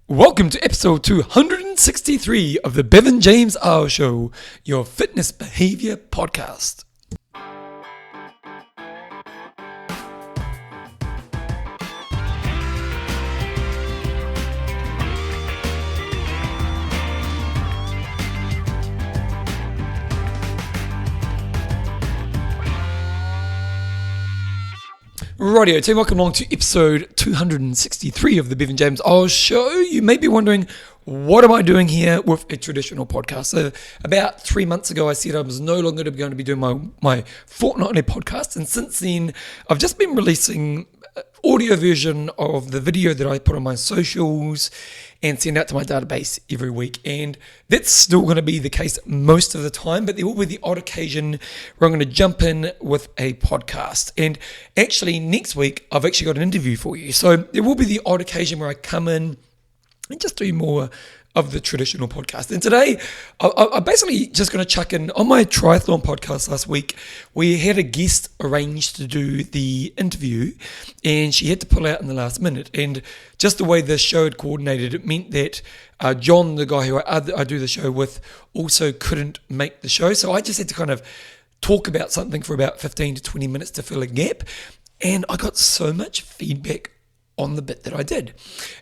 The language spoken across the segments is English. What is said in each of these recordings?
Welcome to episode 263 of the Bevan James Eyles Show, your fitness behavior podcast. Rightio team, welcome along to episode 263 of the Bevan James Eyles Show. You may be wondering, what am I doing here with a traditional podcast? So about 3 months ago, I said I was no longer going to be doing my fortnightly podcast. And since then, I've just been releasing audio version of the video that I put on my socials and send out to my database every week. And that's still going to be the case most of the time, but there will be the odd occasion where I'm going to jump in with a podcast. And actually next week, I've actually got an interview for you. So there will be the odd occasion where I come in and just do more of the traditional podcast. And today, I'm basically just going to chuck in on my triathlon podcast last week. We had a guest arranged to do the interview, and she had to pull out in the last minute. And just the way the show had coordinated, it meant that John, the guy who I do the show with, also couldn't make the show. So I just had to kind of talk about something for about 15 to 20 minutes to fill a gap. And I got so much feedback on the bit that I did.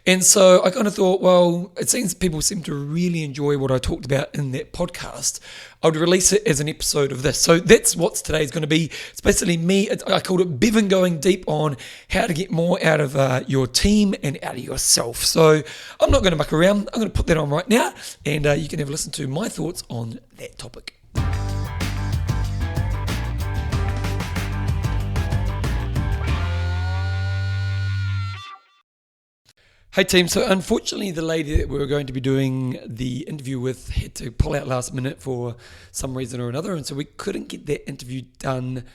And so I kind of thought, well, it seems people seem to really enjoy what I talked about in that podcast. I would release it as an episode of this. So that's what today's going to be. It's basically me. I called it Bevan going deep on how to get more out of your team and out of yourself. So I'm not going to muck around. I'm going to put that on right now, and you can have a listen to my thoughts on that topic. Hey team, so unfortunately the lady that we were going to be doing the interview with had to pull out last minute for some reason or another, and so we couldn't get that interview done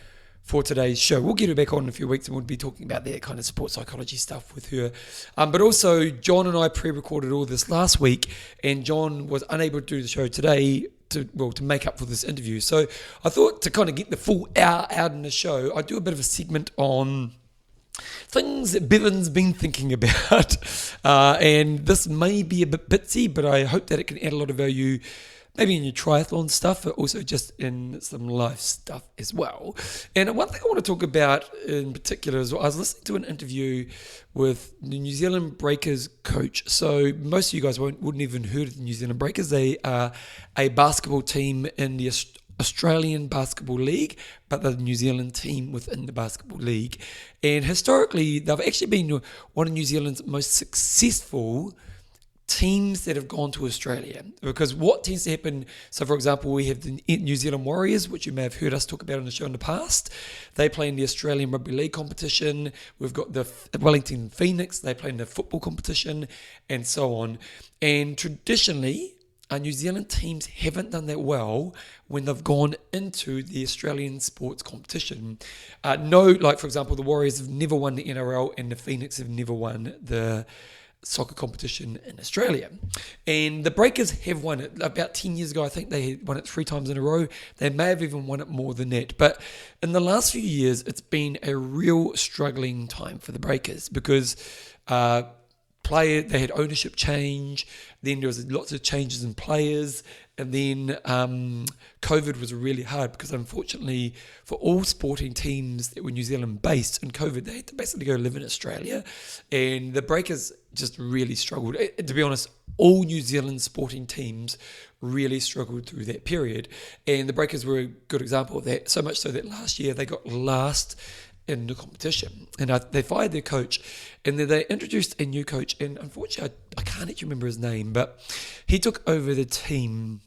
for today's show. We'll get her back on in a few weeks and we'll be talking about that kind of sports psychology stuff with her. But also John and I pre-recorded all this last week, and John was unable to do the show today to make up for this interview. So I thought to kind of get the full hour out in the show, I'd do a bit of a segment on things that Bevan's been thinking about, and this may be a bit bitsy, but I hope that it can add a lot of value, maybe in your triathlon stuff, but also just in some life stuff as well. And one thing I want to talk about in particular is I was listening to an interview with the New Zealand Breakers coach. So most of you guys wouldn't even heard of the New Zealand Breakers. They are a basketball team in the Australian Basketball League, but the New Zealand team within the Basketball League. And historically, they've actually been one of New Zealand's most successful teams that have gone to Australia. Because what tends to happen, so for example, we have the New Zealand Warriors, which you may have heard us talk about on the show in the past. They play in the Australian Rugby League competition. We've got the Wellington Phoenix, they play in the football competition, and so on. And traditionally, New Zealand teams haven't done that well when they've gone into the Australian sports competition. Like for example, the Warriors have never won the NRL and the Phoenix have never won the soccer competition in Australia. And the Breakers have won it. About 10 years ago, I think they had won it 3 times in a row. They may have even won it more than that. But in the last few years, it's been a real struggling time for the Breakers because they had ownership change, then there was lots of changes in players, and then COVID was really hard because unfortunately for all sporting teams that were New Zealand based in COVID, they had to basically go live in Australia, and the Breakers just really struggled. To be honest, all New Zealand sporting teams really struggled through that period, and the Breakers were a good example of that, so much so that last year they got last in the competition, and they fired their coach, and then they introduced a new coach, and unfortunately I can't actually remember his name, but he took over the team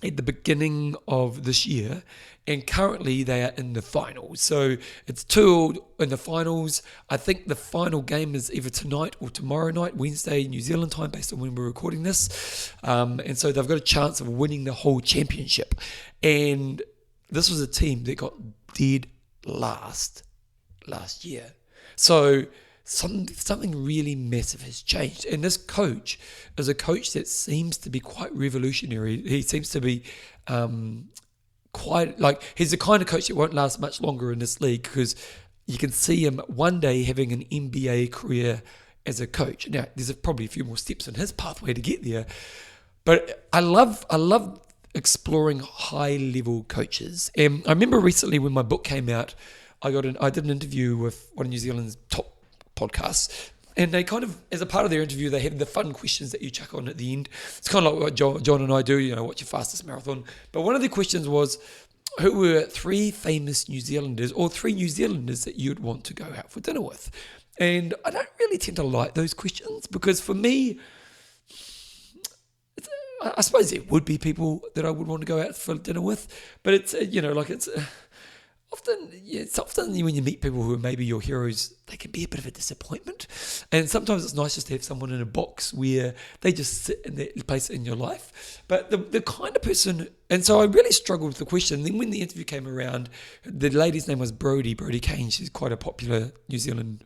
at the beginning of this year, and currently they are in the finals. So it's 2 in the finals. I think the final game is either tonight or tomorrow night, Wednesday, New Zealand time, based on when we're recording this, and so they've got a chance of winning the whole championship. And this was a team that got dead last year. So something really massive has changed. And this coach is a coach that seems to be quite revolutionary. He seems to be he's the kind of coach that won't last much longer in this league, because you can see him one day having an NBA career as a coach. Now, there's probably a few more steps in his pathway to get there, but I love exploring high-level coaches. And I remember recently when my book came out, I did an interview with one of New Zealand's top podcasts, and they kind of, as a part of their interview, they had the fun questions that you chuck on at the end. It's kind of like what John and I do, what's your fastest marathon? But one of the questions was, who were 3 famous New Zealanders or 3 New Zealanders that you'd want to go out for dinner with? And I don't really tend to like those questions because for me, I suppose there would be people that I would want to go out for dinner with, but it's, often when you meet people who are maybe your heroes, they can be a bit of a disappointment. And sometimes it's nice just to have someone in a box where they just sit in that place in your life. But the kind of person, and so I really struggled with the question. Then when the interview came around, the lady's name was Brodie Kane. She's quite a popular New Zealand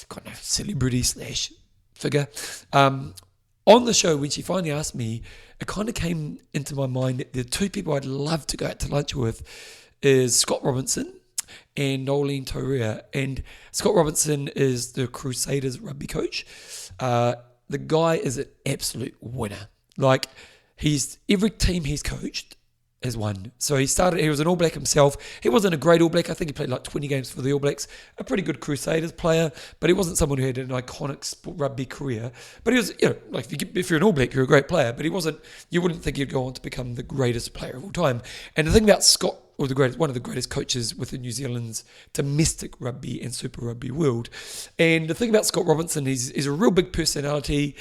kind of celebrity / figure. On the show, when she finally asked me, it kind of came into my mind that the 2 people I'd love to go out to lunch with is Scott Robinson and Nolene Taurea. And Scott Robinson is the Crusaders rugby coach. The guy is an absolute winner. Like, every team he's coached has won. So he was an All Black himself. He wasn't a great All Black. I think he played like 20 games for the All Blacks. A pretty good Crusaders player, but he wasn't someone who had an iconic rugby career. But he was, like if you're an All Black, you're a great player, but you wouldn't think he'd go on to become the greatest player of all time. And the thing about Scott, one of the greatest coaches within New Zealand's domestic rugby and Super Rugby world. And the thing about Scott Robinson, he's a real big personality.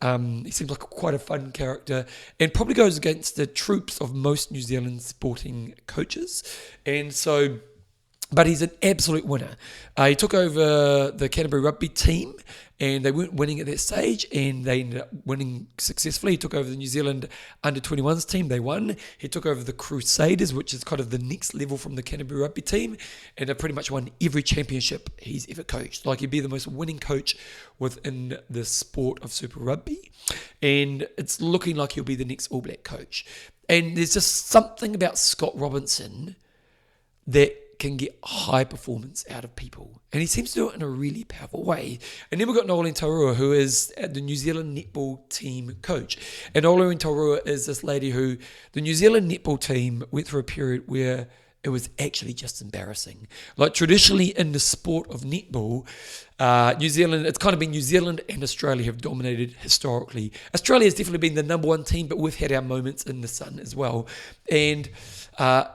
He seems like quite a fun character and probably goes against the troops of most New Zealand sporting coaches. And so, but he's an absolute winner. He took over the Canterbury rugby team and they weren't winning at that stage and they ended up winning successfully. He took over the New Zealand under-21s team. They won. He took over the Crusaders, which is kind of the next level from the Canterbury rugby team, and they pretty much won every championship he's ever coached. Like, he'd be the most winning coach within the sport of Super Rugby, and it's looking like he'll be the next All Black coach. And there's just something about Scott Robinson that can get high performance out of people. And he seems to do it in a really powerful way. And then we've got Nolene Taurea, who is the New Zealand netball team coach. And Nolene Taurea is this lady who, the New Zealand netball team went through a period where it was actually just embarrassing. Like, traditionally in the sport of netball, New Zealand, it's kind of been New Zealand and Australia have dominated historically. Australia has definitely been the number 1 team, but we've had our moments in the sun as well. And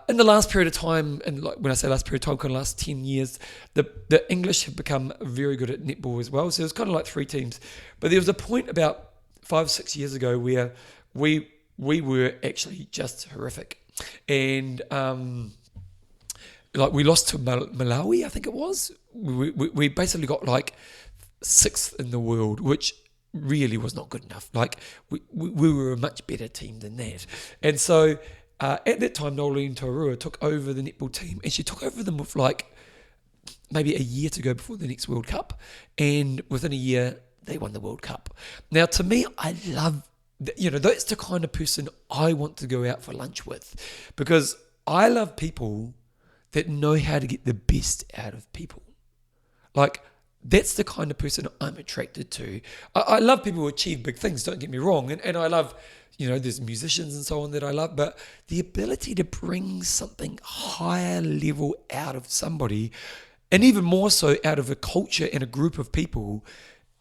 in the last period of time, and like when I say last period of time, kind of last 10 years, the English have become very good at netball as well. So it's kind of like 3 teams. But there was a point about 5 or 6 years ago where we were actually just horrific. And like, we lost to Malawi, I think it was. We basically got like 6th in the world, which really was not good enough. Like, we were a much better team than that. And so at that time, Nolene Taurea took over the netball team, and she took over them with like maybe a year to go before the next World Cup. And within a year, they won the World Cup. Now, to me, I love, that's the kind of person I want to go out for lunch with, because I love people that know how to get the best out of people. Like, that's the kind of person I'm attracted to. I love people who achieve big things, don't get me wrong. And I love, there's musicians and so on that I love, but the ability to bring something higher level out of somebody, and even more so out of a culture and a group of people,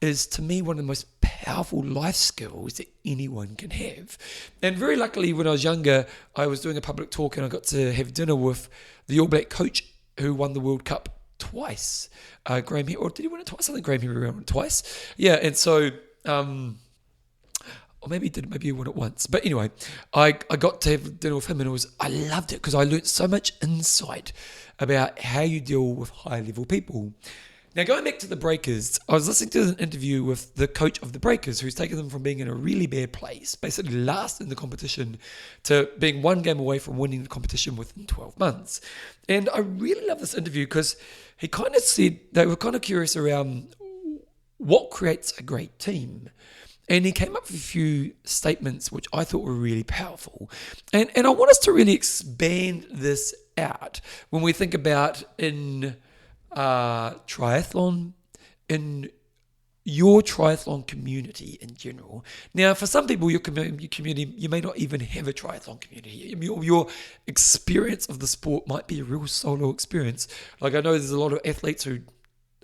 is to me one of the most powerful life skills that anyone can have. And very luckily, when I was younger, I was doing a public talk and I got to have dinner with the All Black coach who won the World Cup twice. Graham Henry, or did he win it twice? I think Graham Henry won it twice. Yeah, and so, or maybe he won it once. But anyway, I got to have dinner with him, and I loved it because I learned so much insight about how you deal with high level people. Now, going back to the Breakers, I was listening to an interview with the coach of the Breakers, who's taken them from being in a really bad place, basically last in the competition, to being 1 game away from winning the competition within 12 months. And I really love this interview because he kind of said they were kind of curious around what creates a great team. And he came up with a few statements which I thought were really powerful. And I want us to really expand this out when we think about in triathlon, in your triathlon community in general. Now, for some people, your community, you may not even have a triathlon community. I mean, your experience of the sport might be a real solo experience. Like I know there's a lot of athletes who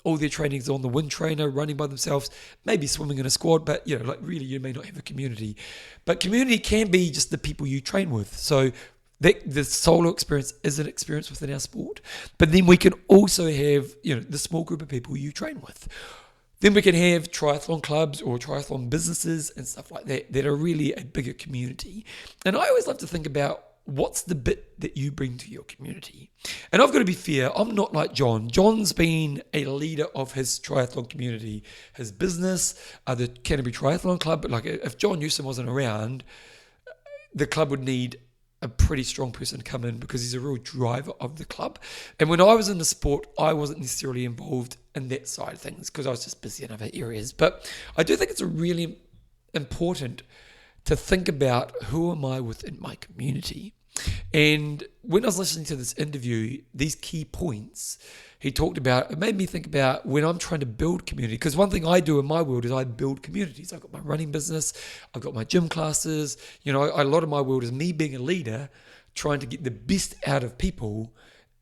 all their training is on the wind trainer, running by themselves, maybe swimming in a squad, but like really you may not have a community. But community can be just the people you train with. So the solo experience is an experience within our sport. But then we can also have, the small group of people you train with. Then we can have triathlon clubs or triathlon businesses and stuff like that are really a bigger community. And I always love to think about what's the bit that you bring to your community. And I've got to be fair, I'm not like John. John's been a leader of his triathlon community, his business, the Canterbury Triathlon Club. But like if John Newsom wasn't around, the club would need a pretty strong person to come in because he's a real driver of the club. And when I was in the sport, I wasn't necessarily involved in that side of things because I was just busy in other areas. But I do think it's really important to think about who am I within my community. And when I was listening to this interview, these key points he talked about, it made me think about when I'm trying to build community. Because one thing I do in my world is I build communities. I've got my running business, I've got my gym classes. A lot of my world is me being a leader, trying to get the best out of people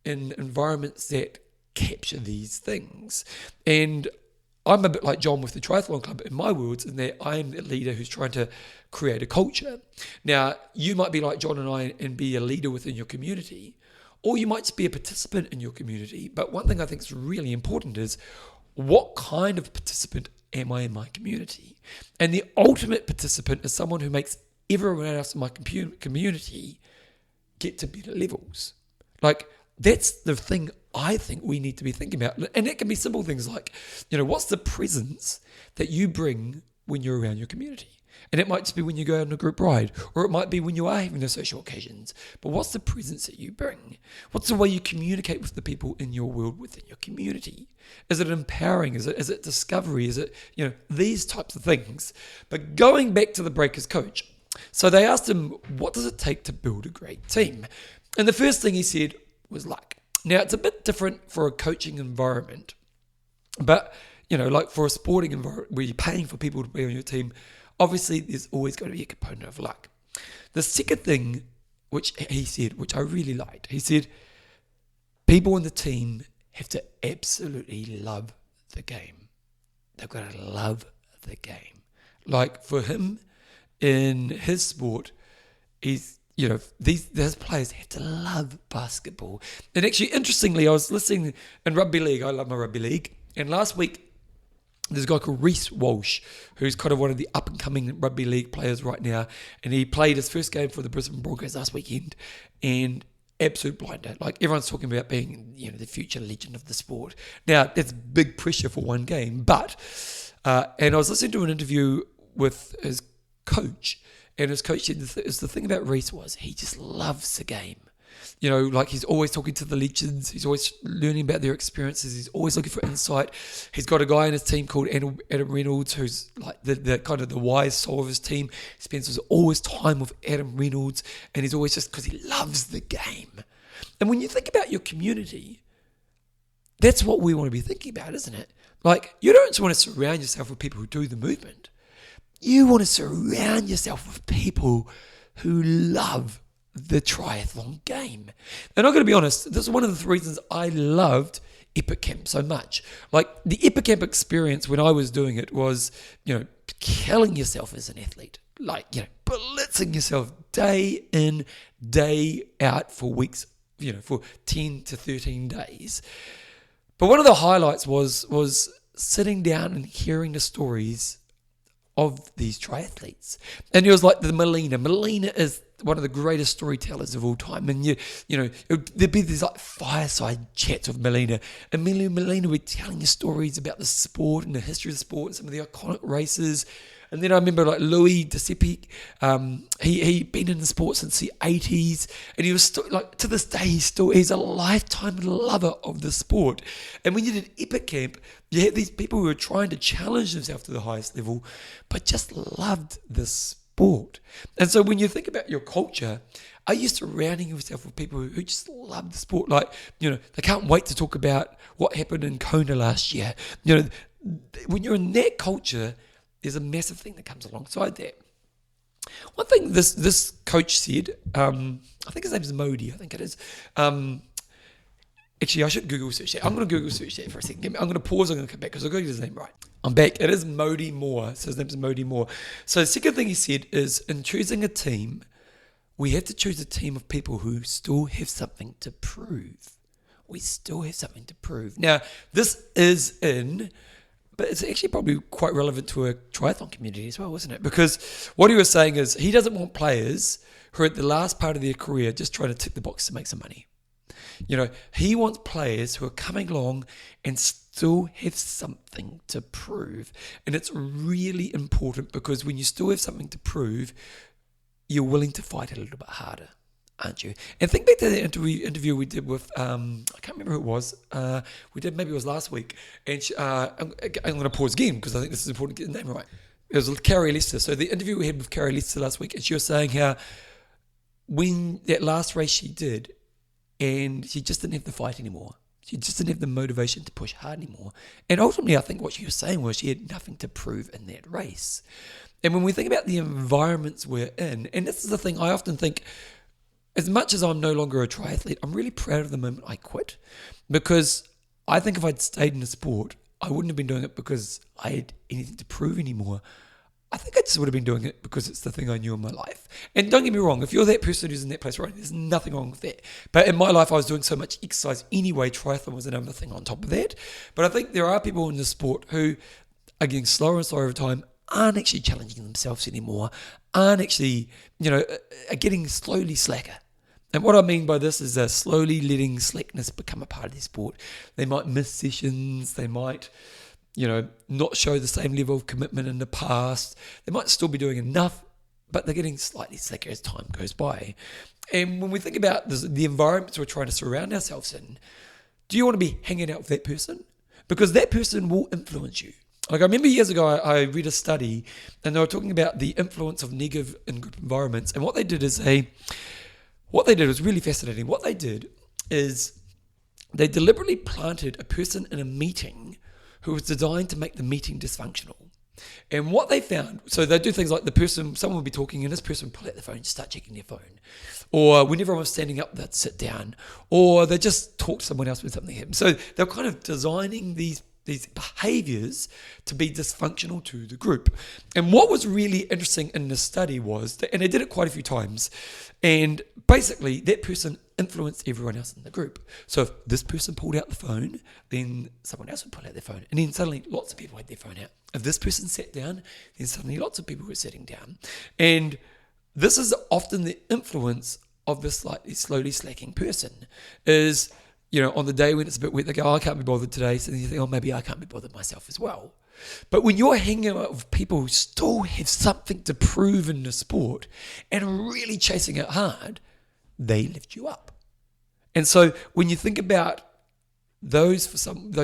in environments that capture these things. And I'm a bit like John with the Triathlon Club in my words, in that I'm the leader who's trying to create a culture. Now, you might be like John and I and be a leader within your community, or you might just be a participant in your community. But one thing I think is really important is what kind of participant am I in my community? And the ultimate participant is someone who makes everyone else in my community get to better levels. Like, that's the thing I think we need to be thinking about. And it can be simple things like, what's the presence that you bring when you're around your community? And it might just be when you go on a group ride, or it might be when you are having those social occasions. But what's the presence that you bring? What's the way you communicate with the people in your world within your community? Is it empowering? Is it discovery? Is it, these types of things? But going back to the Breakers coach. So they asked him, what does it take to build a great team? And the first thing he said was luck. Now, it's a bit different for a coaching environment, but, like for a sporting environment where you're paying for people to be on your team, obviously there's always going to be a component of luck. The second thing, which he said, which I really liked, he said, people in the team have to absolutely love the game. They've got to love the game. Like for him, in his sport, these players have to love basketball. And actually, interestingly, I was listening in rugby league. I love my rugby league. And last week, there's a guy called Reece Walsh, who's kind of one of the up-and-coming rugby league players right now. And he played his first game for the Brisbane Broncos last weekend. And absolute blinder. Like, everyone's talking about being, the future legend of the sport. Now, that's big pressure for one game. But, and I was listening to an interview with his coach. And his coach said the thing about Reece was he just loves the game. Like he's always talking to the legends. He's always learning about their experiences. He's always looking for insight. He's got a guy in his team called Adam Reynolds, who's like the kind of the wise soul of his team. He spends all his time with Adam Reynolds, and he's always just because he loves the game. And when you think about your community, that's what we want to be thinking about, isn't it? Like, you don't just want to surround yourself with people who do the movement. You want to surround yourself with people who love the triathlon game. And I'm going to be honest, this is one of the reasons I loved Epic Camp so much. Like, the Epic Camp experience when I was doing it was, killing yourself as an athlete. Like, blitzing yourself day in, day out for weeks, for 10 to 13 days. But one of the highlights was sitting down and hearing the stories of these triathletes. And it was like the Melina. Melina is one of the greatest storytellers of all time. And there'd be these like fireside chats with Melina. And Melina would be telling you stories about the sport and the history of the sport and some of the iconic races. And then I remember like Louis Giuseppe, he'd been in the sport since the 80s, and he was still, like, to this day, he's a lifetime lover of the sport. And when you did Epic Camp, you had these people who were trying to challenge themselves to the highest level, but just loved the sport. And so when you think about your culture, are you surrounding yourself with people who just love the sport? Like, they can't wait to talk about what happened in Kona last year. when you're in that culture, there's a massive thing that comes alongside that. One thing this coach said, I think his name is Modi, I think it is. Actually, I should Google search that. I'm going to Google search that for a second. I'm going to pause. I'm going to come back because I've got to get his name right. I'm back. It is Modi Moore. So his name is Modi Moore. So the second thing he said is, in choosing a team, we have to choose a team of people who still have something to prove. We still have something to prove. Now, this is but it's actually probably quite relevant to a triathlon community as well, isn't it? Because what he was saying is he doesn't want players who are at the last part of their career just trying to tick the box to make some money. He wants players who are coming along and still have something to prove. And it's really important because when you still have something to prove, you're willing to fight a little bit harder, aren't you? And think back to the interview we did with, I can't remember who it was. Maybe it was last week. And I'm going to pause again because I think this is important to get the name right. It was Carrie Lester. So the interview we had with Carrie Lester last week, and she was saying how when that last race she did, and she just didn't have the fight anymore. She just didn't have the motivation to push hard anymore. And ultimately, I think what she was saying was she had nothing to prove in that race. And when we think about the environments we're in, and this is the thing I often think, as much as I'm no longer a triathlete, I'm really proud of the moment I quit. Because I think if I'd stayed in the sport, I wouldn't have been doing it because I had anything to prove anymore. I think I just would have been doing it because it's the thing I knew in my life. And don't get me wrong, if you're that person who's in that place right, there's nothing wrong with that. But in my life, I was doing so much exercise anyway, triathlon was another thing on top of that. But I think there are people in the sport who are getting slower and slower over time, aren't actually challenging themselves anymore, aren't actually, are getting slowly slacker. And what I mean by this is they're slowly letting slackness become a part of their sport. They might miss sessions, they might not show the same level of commitment in the past. They might still be doing enough, but they're getting slightly slacker as time goes by. And when we think about the environments we're trying to surround ourselves in, do you want to be hanging out with that person? Because that person will influence you. Like I remember years ago, I read a study and they were talking about the influence of negative in group environments. And what they did was really fascinating. What they did is they deliberately planted a person in a meeting who was designed to make the meeting dysfunctional. And what they found, so they do things like someone would be talking and this person would pull out their phone and start checking their phone. Or when everyone was standing up, they'd sit down. Or they just talk to someone else when something happened. So they're kind of designing these behaviors to be dysfunctional to the group. And what was really interesting in this study was, and they did it quite a few times, and basically that person influenced everyone else in the group. So if this person pulled out the phone, then someone else would pull out their phone. And then suddenly lots of people had their phone out. If this person sat down, then suddenly lots of people were sitting down. And this is often the influence of this slightly slowly slacking person is, on the day when it's a bit wet, they go, oh, I can't be bothered today. So then you think, oh, maybe I can't be bothered myself as well. But when you're hanging out with people who still have something to prove in the sport and are really chasing it hard, they lift you up. And so when you think about those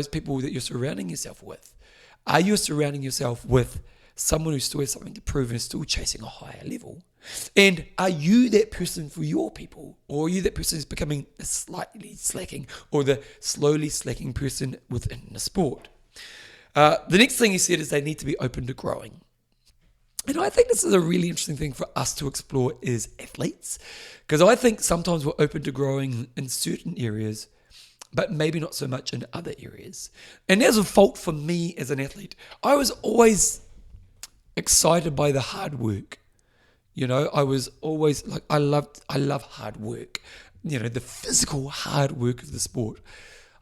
people that you're surrounding yourself with, are you surrounding yourself with someone who still has something to prove and is still chasing a higher level? And are you that person for your people? Or are you that person who's becoming the slightly slacking or the slowly slacking person within the sport? The next thing he said is they need to be open to growing. And I think this is a really interesting thing for us to explore as athletes, because I think sometimes we're open to growing in certain areas, but maybe not so much in other areas. And as a fault for me as an athlete, I was always excited by the hard work. I was always like, I love hard work, the physical hard work of the sport.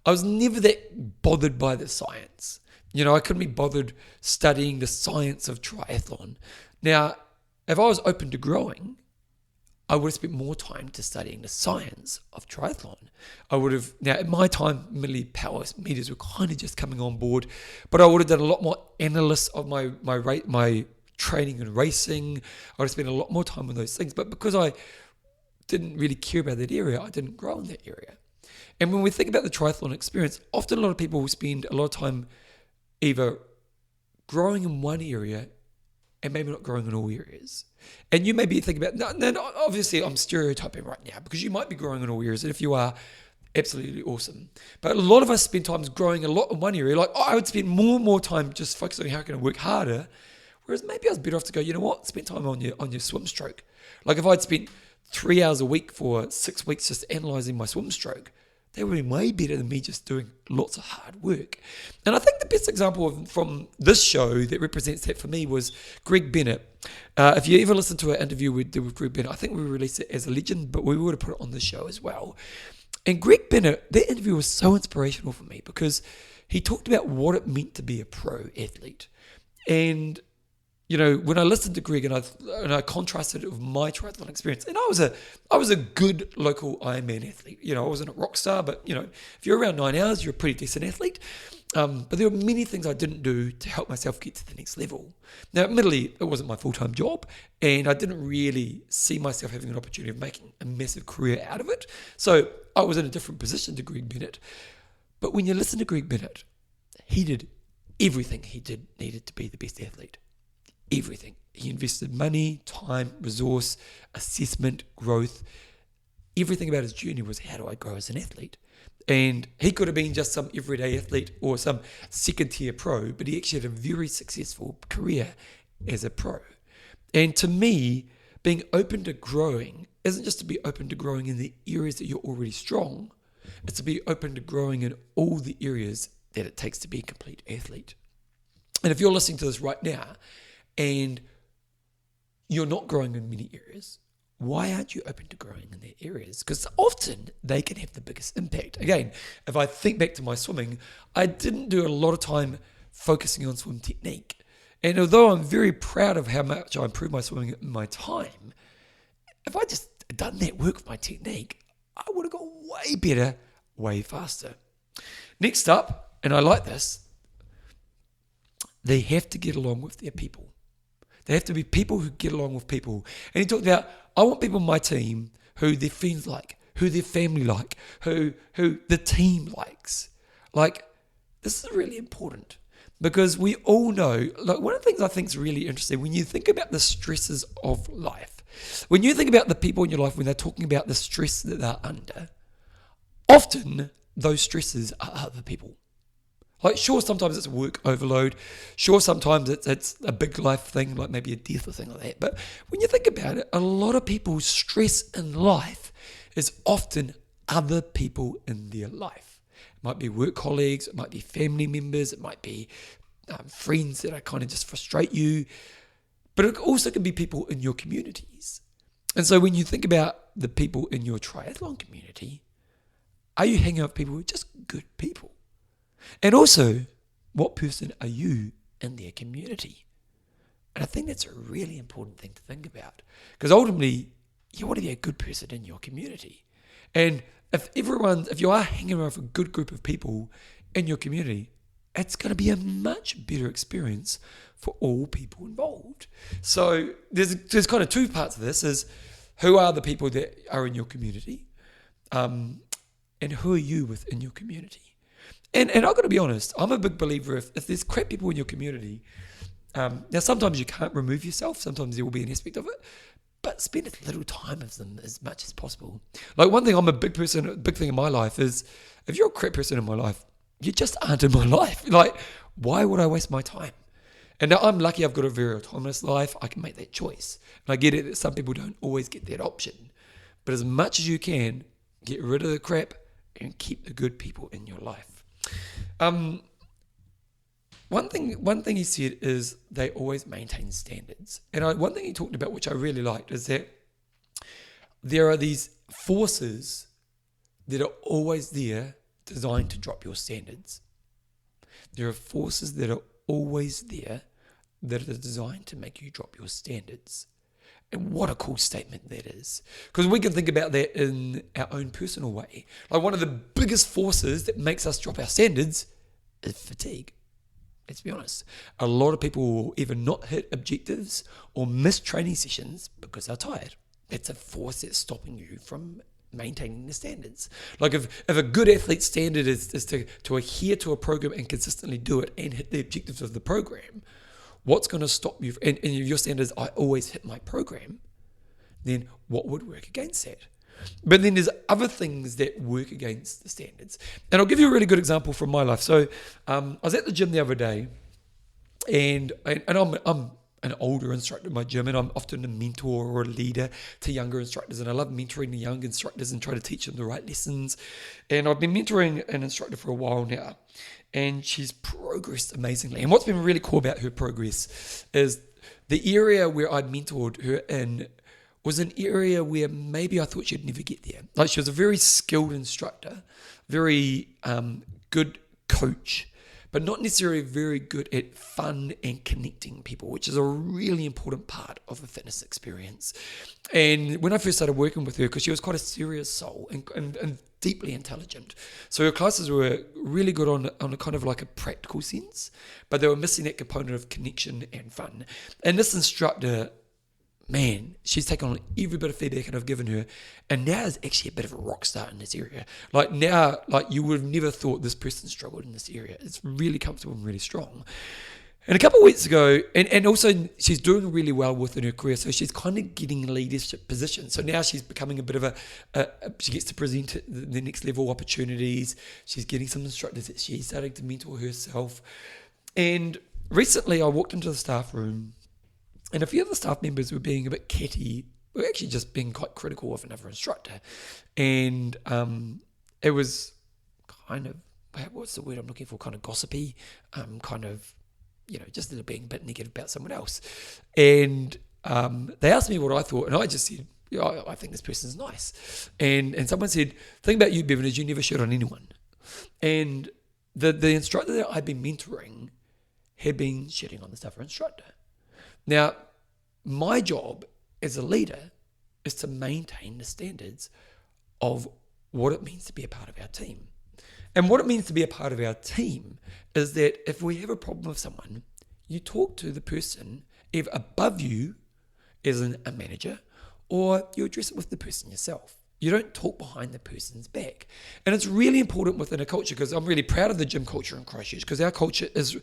I was never that bothered by the science. I couldn't be bothered studying the science of triathlon. Now, if I was open to growing, I would have spent more time to studying the science of triathlon. Now at my time, milli power meters were kind of just coming on board, but I would have done a lot more analysis of my training and racing. I would have spent a lot more time on those things. But because I didn't really care about that area, I didn't grow in that area. And when we think about the triathlon experience, often a lot of people will spend a lot of time either growing in one area and maybe not growing in all areas. And you may be thinking about, no, obviously I'm stereotyping right now because you might be growing in all areas. And if you are, absolutely awesome. But a lot of us spend time growing a lot in one area. Like I would spend more and more time just focusing on how can I work harder. Whereas maybe I was better off to go, you know what, spend time on your swim stroke. Like if I'd spent 3 hours a week for 6 weeks just analysing my swim stroke, that would be way better than me just doing lots of hard work. And I think the best example from this show that represents that for me was Greg Bennett. If you ever listen to an interview we did with Greg Bennett, I think we released it as a legend, but we would have put it on the show as well. And Greg Bennett, that interview was so inspirational for me because he talked about what it meant to be a pro athlete. And you know, when I listened to Greg and I contrasted it with my triathlon experience, and I was a good local Ironman athlete. You know, I wasn't a rock star, but you know, if you're around 9 hours, you're a pretty decent athlete. But there were many things I didn't do to help myself get to the next level. Now, admittedly, it wasn't my full-time job, and I didn't really see myself having an opportunity of making a massive career out of it. So I was in a different position to Greg Bennett. But when you listen to Greg Bennett, he did everything he needed to be the best athlete. Everything. He invested money, time, resource, assessment, growth. Everything about his journey was, how do I grow as an athlete? And he could have been just some everyday athlete or some second tier pro, but he actually had a very successful career as a pro. And to me, being open to growing isn't just to be open to growing in the areas that you're already strong. It's to be open to growing in all the areas that it takes to be a complete athlete. And if you're listening to this right now, and you're not growing in many areas, why aren't you open to growing in their areas? Because often they can have the biggest impact. Again, if I think back to my swimming, I didn't do a lot of time focusing on swim technique. And although I'm very proud of how much I improved my swimming in my time, if I just done that work with my technique, I would have got way better, way faster. Next up, and I like this, they have to get along with their people. They have to be people who get along with people. And he talked about, I want people on my team who their friends like, who their family like, who the team likes. Like, this is really important because we all know, like one of the things I think is really interesting, when you think about the stresses of life, when you think about the people in your life, when they're talking about the stress that they're under, often those stresses are other people. Like, sure, sometimes it's work overload. Sure, sometimes it's a big life thing, like maybe a death or thing like that. But when you think about it, a lot of people's stress in life is often other people in their life. It might be work colleagues, it might be family members, it might be friends that are kind of just frustrate you. But it also can be people in your communities. And so when you think about the people in your triathlon community, are you hanging out with people who are just good people? And also, what person are you in their community? And I think that's a really important thing to think about. Because ultimately, you want to be a good person in your community. And if you are hanging around with a good group of people in your community, it's going to be a much better experience for all people involved. So there's kind of two parts of this, is who are the people that are in your community, and who are you within your community? And I've got to be honest, I'm a big believer if there's crap people in your community, now sometimes you can't remove yourself, sometimes there will be an aspect of it, but spend as little time with them as much as possible. Like one thing a big thing in my life is, if you're a crap person in my life, you just aren't in my life. Like, why would I waste my time? And now I'm lucky I've got a very autonomous life, I can make that choice. And I get it that some people don't always get that option. But as much as you can, get rid of the crap and keep the good people in your life. One thing he said is they always maintain standards. And one thing he talked about, which I really liked, is that there are these forces that are always there designed to drop your standards. There are forces that are always there that are designed to make you drop your standards. And what a cool statement that is. Because we can think about that in our own personal way. Like one of the biggest forces that makes us drop our standards is fatigue. Let's be honest. A lot of people will either not hit objectives or miss training sessions because they're tired. It's a force that's stopping you from maintaining the standards. Like if a good athlete's standard is to adhere to a program and consistently do it and hit the objectives of the program, what's going to stop you? And if your standard is, I always hit my program, then what would work against that? But then there's other things that work against the standards. And I'll give you a really good example from my life. So I was at the gym the other day, and I'm an older instructor in my gym, and I'm often a mentor or a leader to younger instructors, and I love mentoring the young instructors and trying to teach them the right lessons. And I've been mentoring an instructor for a while now, and she's progressed amazingly. And what's been really cool about her progress is the area where I mentored her in was an area where maybe I thought she'd never get there. Like, she was a very skilled instructor, very good coach, but not necessarily very good at fun and connecting people, which is a really important part of a fitness experience. And when I first started working with her, because she was quite a serious soul and deeply intelligent, so her classes were really good on a kind of like a practical sense, but they were missing that component of connection and fun. And this instructor, man, she's taken on every bit of feedback I've given her, and now is actually a bit of a rock star in this area. Like, now, like, you would have never thought this person struggled in this area. It's really comfortable and really strong. And a couple of weeks ago, and also she's doing really well within her career, so she's kind of getting leadership positions. So now she's becoming a bit of she gets to present the next level opportunities. She's getting some instructors that she's starting to mentor herself. And recently I walked into the staff room, and a few of the staff members were being a bit catty. We were actually just being quite critical of another instructor. And it was kind of, what's the word I'm looking for, kind of gossipy, kind of, just being a bit negative about someone else. And they asked me what I thought, and I just said, I think this person's nice. And someone said, the thing about you, Bevan, is you never shit on anyone. And the instructor that I'd been mentoring had been shitting on this other instructor. Now, my job as a leader is to maintain the standards of what it means to be a part of our team. And what it means to be a part of our team is that if we have a problem with someone, you talk to the person either above you as a manager, or you address it with the person yourself. You don't talk behind the person's back. And it's really important within a culture, because I'm really proud of the gym culture in Christchurch, because our culture is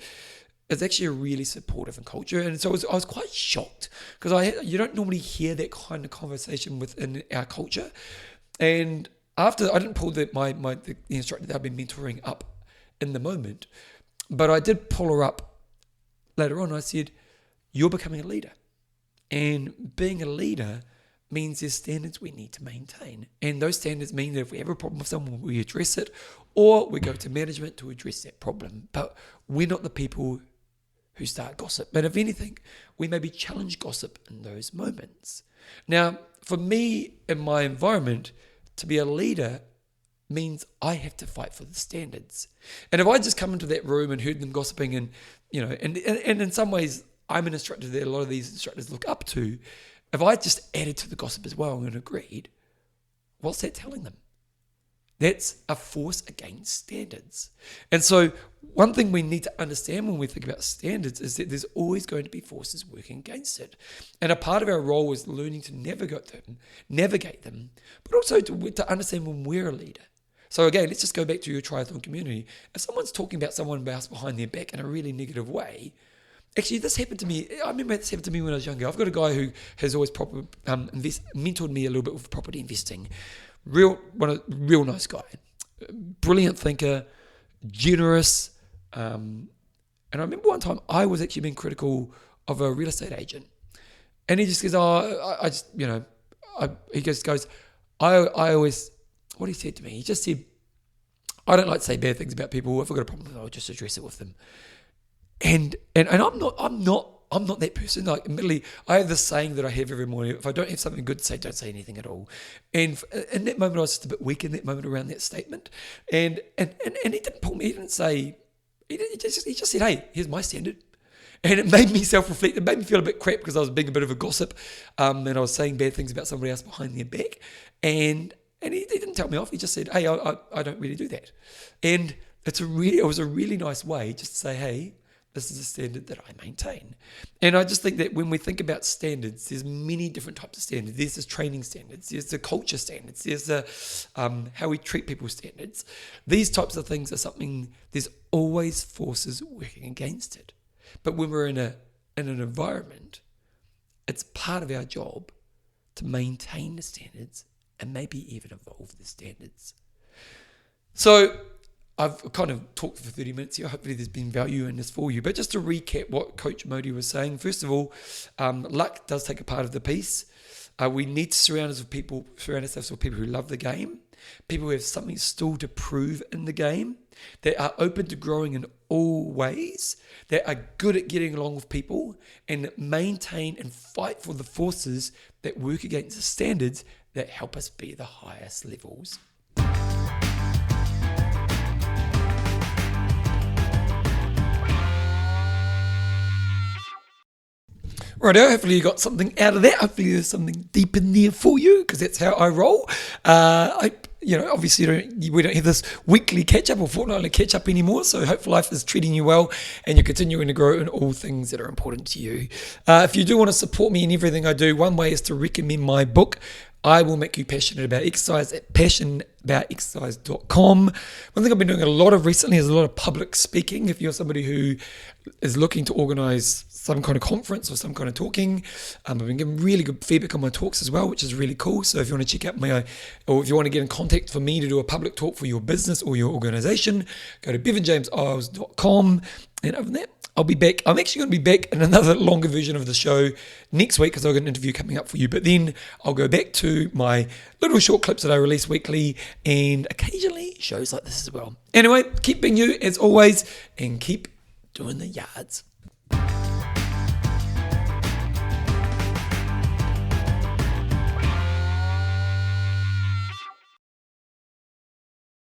actually a really supportive culture. And so I was quite shocked, because you don't normally hear that kind of conversation within our culture. And after, I didn't pull the instructor that I've been mentoring up in the moment, but I did pull her up later on. I said, you're becoming a leader. And being a leader means there's standards we need to maintain. And those standards mean that if we have a problem with someone, we address it, or we go to management to address that problem. But we're not the people who start gossip. But if anything, we maybe challenge gossip in those moments. Now, for me, in my environment, to be a leader means I have to fight for the standards. And if I just come into that room and heard them gossiping, and and in some ways I'm an instructor that a lot of these instructors look up to, if I just added to the gossip as well and agreed, what's that telling them? That's a force against standards. And so one thing we need to understand when we think about standards is that there's always going to be forces working against it. And a part of our role is learning to navigate them, but also to understand when we're a leader. So again, let's just go back to your triathlon community. If someone's talking about someone else behind their back in a really negative way, actually, this happened to me. I remember this happened to me when I was younger. I've got a guy who has always mentored me a little bit with property investing. Real nice guy, brilliant thinker, generous. And I remember one time I was actually being critical of a real estate agent, and he just goes, he just goes, I always, what he said to me, he just said, I don't like to say bad things about people. If I've got a problem, I'll just address it with them. And I'm not that person. Like, admittedly, I have this saying that I have every morning: if I don't have something good to say, don't say anything at all. And in that moment, I was just a bit weak in that moment around that statement. And he didn't pull me. He didn't say. He just said, "Hey, here's my standard." And it made me self-reflect. It made me feel a bit crap, because I was being a bit of a gossip, and I was saying bad things about somebody else behind their back. And he didn't tell me off. He just said, "Hey, I don't really do that." And it was a really nice way just to say, "Hey, this is a standard that I maintain." And I just think that when we think about standards, there's many different types of standards. There's the training standards, there's the culture standards, there's the how we treat people standards. These types of things are something, there's always forces working against it. But when we're in an environment, it's part of our job to maintain the standards and maybe even evolve the standards. So I've kind of talked for 30 minutes here. Hopefully there's been value in this for you. But just to recap what Coach Modi was saying, first of all, luck does take a part of the piece. We need to surround ourselves with people who love the game, people who have something still to prove in the game, that are open to growing in all ways, that are good at getting along with people, and maintain and fight for the forces that work against the standards that help us be the highest levels. Righto, hopefully you got something out of that. Hopefully there's something deep in there for you, because that's how I roll. Obviously we don't have this weekly catch-up or fortnightly catch-up anymore, so Hope for Life is treating you well and you're continuing to grow in all things that are important to you. If you do want to support me in everything I do, one way is to recommend my book, I Will Make You Passionate About Exercise, at passionaboutexercise.com. One thing I've been doing a lot of recently is a lot of public speaking. If you're somebody who is looking to organise some kind of conference or some kind of talking, I've been getting really good feedback on my talks as well, which is really cool. So if you want to check out or if you want to get in contact for me to do a public talk for your business or your organisation, go to bevanjameseyles.com. And other than that, I'll be back. I'm actually going to be back in another longer version of the show next week, because I've got an interview coming up for you. But then I'll go back to my little short clips that I release weekly and occasionally shows like this as well. Anyway, keep being you as always and keep doing the yards.